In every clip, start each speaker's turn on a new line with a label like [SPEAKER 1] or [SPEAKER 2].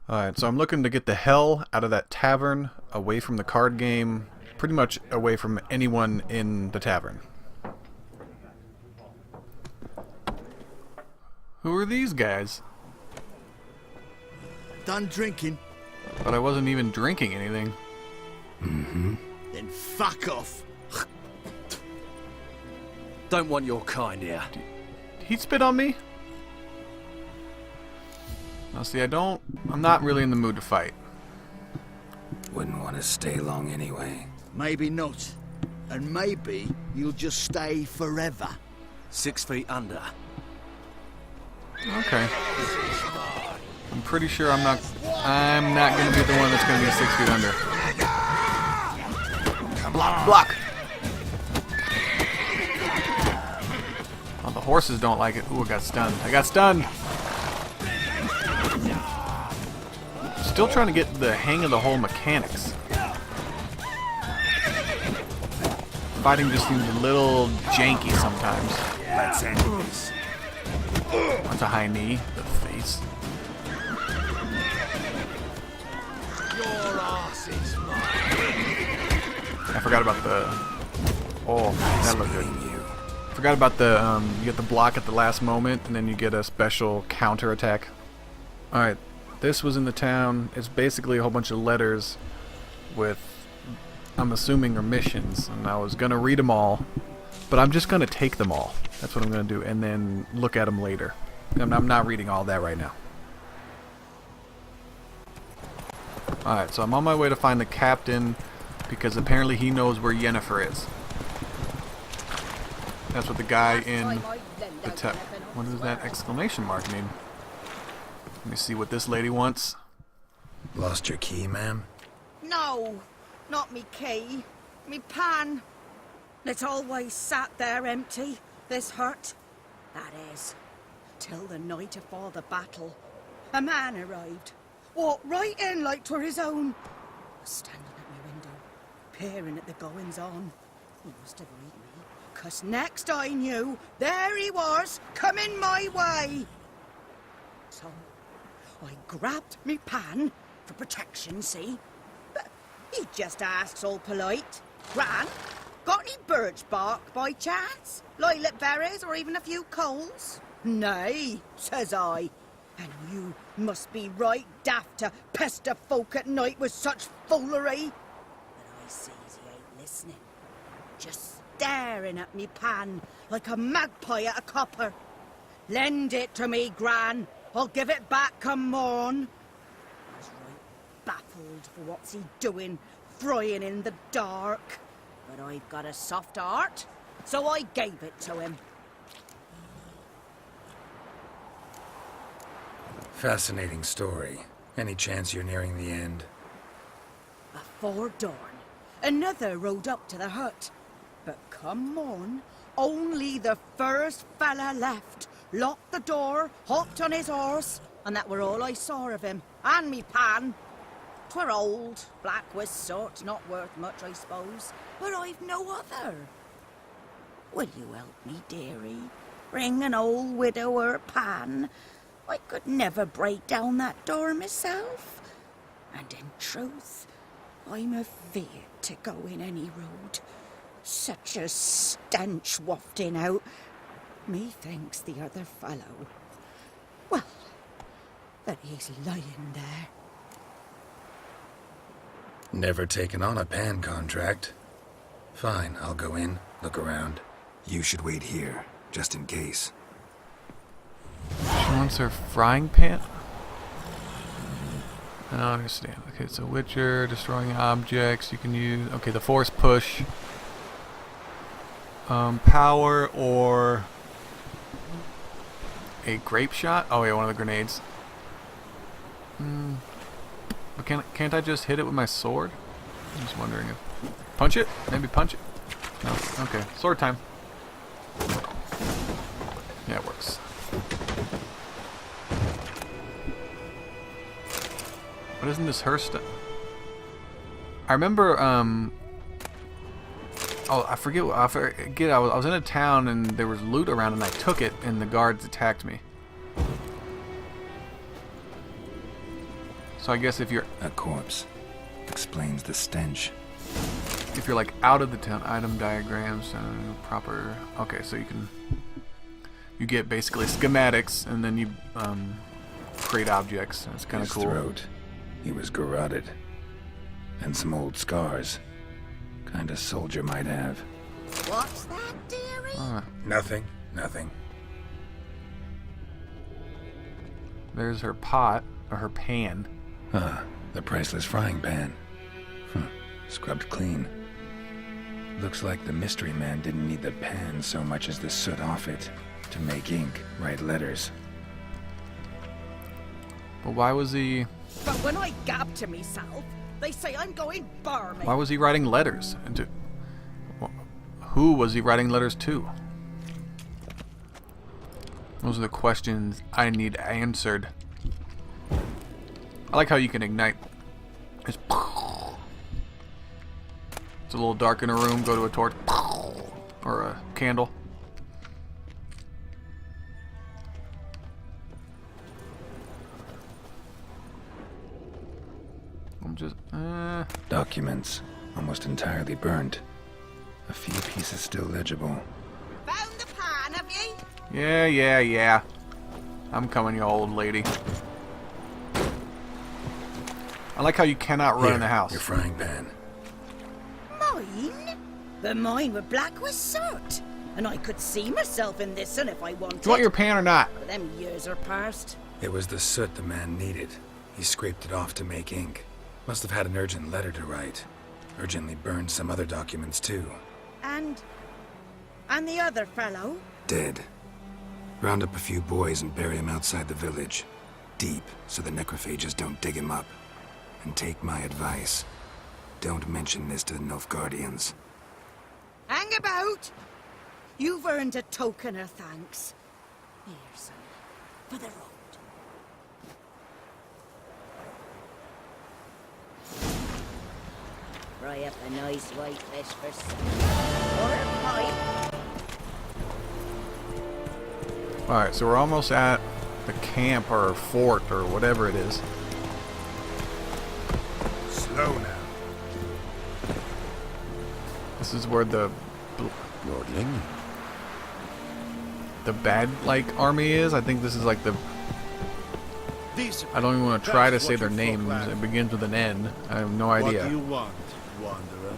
[SPEAKER 1] Alright, so I'm looking to get the hell out of that tavern, away from the card game, pretty much away from anyone in the tavern. Who are these guys?
[SPEAKER 2] Done drinking?
[SPEAKER 1] But I wasn't even drinking anything.
[SPEAKER 2] Then fuck off.
[SPEAKER 3] Don't want your kind here.
[SPEAKER 1] He spit on me? Now see, I'm not really in the mood to fight.
[SPEAKER 4] Wouldn't want to stay long anyway.
[SPEAKER 2] Maybe not. And maybe you'll just stay forever.
[SPEAKER 3] 6 feet under.
[SPEAKER 1] Okay. I'm pretty sure I'm not gonna be the one that's gonna be 6 feet under. Block, block! Oh, the horses don't like it. Ooh, I got stunned. I got stunned! Still trying to get the hang of the whole mechanics. Fighting just seems a little janky sometimes.
[SPEAKER 4] Let's end this.
[SPEAKER 1] That's a high knee. The face.
[SPEAKER 2] Your ass is mine.
[SPEAKER 1] I forgot about the... Oh, that looked good. Forgot about the, you get the block at the last moment, and then you get a special counter attack. Alright, this was in the town. It's basically a whole bunch of letters with, I'm assuming, are missions, and I was gonna read them all, but I'm just gonna take them all. That's what I'm gonna do, and then look at them later. I'm not reading all that right now. Alright, so I'm on my way to find the captain, because apparently he knows where Yennefer is. That's what the guy in the what does that exclamation mark mean? Let me see what this lady wants.
[SPEAKER 4] Lost your key, ma'am?
[SPEAKER 5] No, not me key. Me pan. It's always sat there empty, this hut. That is, till the night afore the battle. A man arrived. Walked right in like 'twere his own. Was standing at my window, peering at the goings-on. He must have read me, 'cause next I knew, there he was, coming my way. So, I grabbed me pan, for protection, see? But he just asks all polite. Gran, got any birch bark by chance? Lilac berries or even a few coals? Nay, says I. And you must be right daft to pester folk at night with such foolery. But I sees he ain't listening. Just staring at me pan like a magpie at a copper. Lend it to me, Gran. I'll give it back come morn. I was right baffled for what's he doing, frying in the dark. But I've got a soft heart, so I gave it to him.
[SPEAKER 4] Fascinating story. Any chance you're nearing the end?
[SPEAKER 5] Before dawn, another rode up to the hut. But come morn, only the first fella left. Locked the door, hopped on his horse, and that were all I saw of him. And me pan. 'Twere old, black with soot, not worth much, I suppose. But I've no other. Will you help me, dearie? Bring an old widower pan. I could never break down that door myself. And in truth, I'm afeard to go in any road. Such a stench wafting out. Methinks the other fellow, well, that he's lying there.
[SPEAKER 4] Never taken on a pan contract. Fine, I'll go in, look around. You should wait here, just in case.
[SPEAKER 1] She wants her frying pan? I don't understand. Okay, so Witcher, destroying objects, you can use... Okay, the force push. Power or... A grape shot? Oh yeah, one of the grenades. But can't I just hit it with my sword? I'm just wondering if... Punch it? Maybe punch it? No. Okay. Sword time. Yeah, it works. But isn't this her stuff? I remember, oh, I forget. I was in a town and there was loot around and I took it and the guards attacked me. So I guess if you're
[SPEAKER 4] A corpse. Explains the stench.
[SPEAKER 1] if you're like out of the town, item diagrams, proper. Okay, so you get basically schematics, and then you create objects. It's kind of
[SPEAKER 4] His
[SPEAKER 1] cool.
[SPEAKER 4] throat. He was garroted. And some old scars. Kind of soldier might have.
[SPEAKER 5] What's that, dearie?
[SPEAKER 4] Nothing. Nothing.
[SPEAKER 1] There's her pot or her pan.
[SPEAKER 4] The priceless frying pan. Scrubbed clean. Looks like the mystery man didn't need the pan so much as the soot off it to make ink, write letters.
[SPEAKER 1] But why was he?
[SPEAKER 5] But when I gab to myself, they say I'm going barmy.
[SPEAKER 1] Why was he writing letters? And to who was he writing letters to? Those are the questions I need answered. I like how you can ignite. It's a little dark in a room. Go to a torch or a candle. I'm just.
[SPEAKER 4] Documents. Almost entirely burnt. A few pieces still legible.
[SPEAKER 5] Found the pan, have ye?
[SPEAKER 1] Yeah. I'm coming, you old lady. I like how you cannot run
[SPEAKER 4] Here,
[SPEAKER 1] in the house.
[SPEAKER 4] Your frying pan.
[SPEAKER 5] Mine? But mine were black with soot. And I could see myself in this one if I wanted.
[SPEAKER 1] Do you want your pan or not?
[SPEAKER 5] But them years are past.
[SPEAKER 4] It was the soot the man needed. He scraped it off to make ink. Must have had an urgent letter to write. Urgently burned some other documents too.
[SPEAKER 5] And the other fellow?
[SPEAKER 4] Dead. Round up a few boys and bury him outside the village. Deep, so the necrophages don't dig him up. And take my advice. Don't mention this to the Nilfgaardians.
[SPEAKER 5] Hang about! You've earned a token of thanks. Here, son, for the road. Fry up a nice white fish for supper. Or a pipe.
[SPEAKER 1] Alright, so we're almost at the camp or fort or whatever it is.
[SPEAKER 4] Slow now.
[SPEAKER 1] This is where the
[SPEAKER 3] Lordling.
[SPEAKER 1] bad army is. I think this is like the. I don't even want to try to say their names. It begins with an N. I have no idea.
[SPEAKER 2] What do you want, wanderer?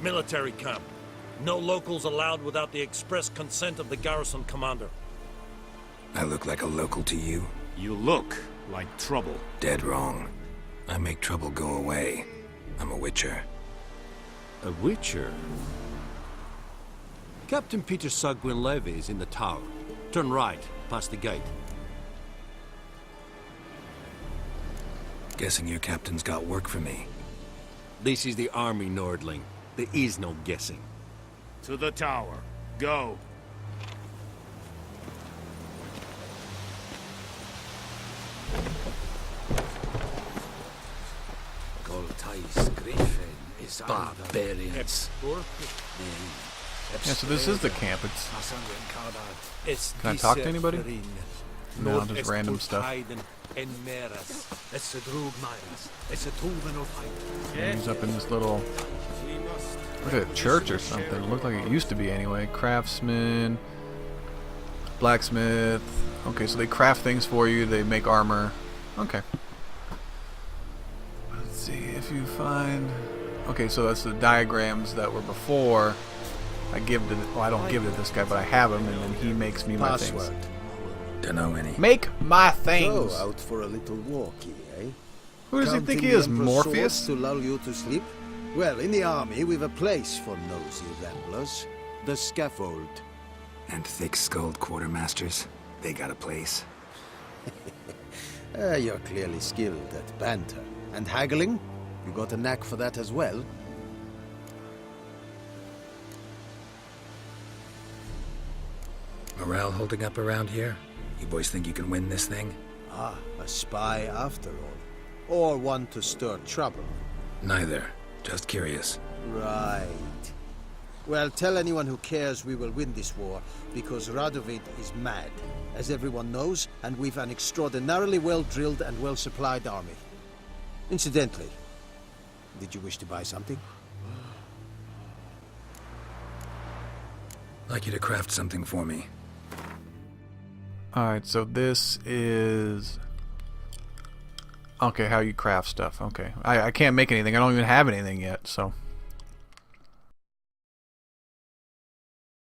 [SPEAKER 6] Military camp. No locals allowed without the express consent of the garrison commander.
[SPEAKER 4] I look like a local to you?
[SPEAKER 7] You look like trouble.
[SPEAKER 4] Dead wrong. I make trouble go away. I'm a witcher.
[SPEAKER 3] A witcher? Captain Peter Sagwin Levy is in the tower. Turn right, past the gate.
[SPEAKER 4] Guessing your captain's got work for me.
[SPEAKER 3] This is the army, Nordling. There is no guessing.
[SPEAKER 7] To the tower. Go.
[SPEAKER 3] Barbarians.
[SPEAKER 1] Yeah, so this is the camp. Can I talk to anybody? No, just random stuff. He's up in this little. Look at a church or something. It looked like it used to be anyway. Craftsman, blacksmith. Okay, so they craft things for you. They make armor. Okay. Let's see if you find. Okay, so that's the diagrams that were before. I give to. Well, I don't give to this guy, but I have him, and then he makes me my things.
[SPEAKER 4] Don't know any.
[SPEAKER 1] Make my things.
[SPEAKER 2] So, out for a little walkie, eh?
[SPEAKER 1] Who does he think
[SPEAKER 2] Counting
[SPEAKER 1] he
[SPEAKER 2] the
[SPEAKER 1] is,
[SPEAKER 2] Emperor's
[SPEAKER 1] Morpheus?
[SPEAKER 2] swords to lull you to sleep? Well, in the army, we've a place for nosy ramblers. The scaffold.
[SPEAKER 4] And thick-skulled quartermasters. They got a place.
[SPEAKER 2] You're clearly skilled at banter. And haggling? You got a knack for that as well?
[SPEAKER 4] Morale holding up around here? You boys think you can win this thing?
[SPEAKER 2] Ah, a spy after all. Or one to stir trouble.
[SPEAKER 4] Neither. Just curious.
[SPEAKER 2] Right. Well, tell anyone who cares we will win this war, because Radovid is mad, as everyone knows, and we've an extraordinarily well-drilled and well-supplied army. Incidentally, did you wish to buy something?
[SPEAKER 4] Like you to craft something for me.
[SPEAKER 1] Alright, so this is... Okay, how you craft stuff. Okay. I can't make anything. I don't even have anything yet, so...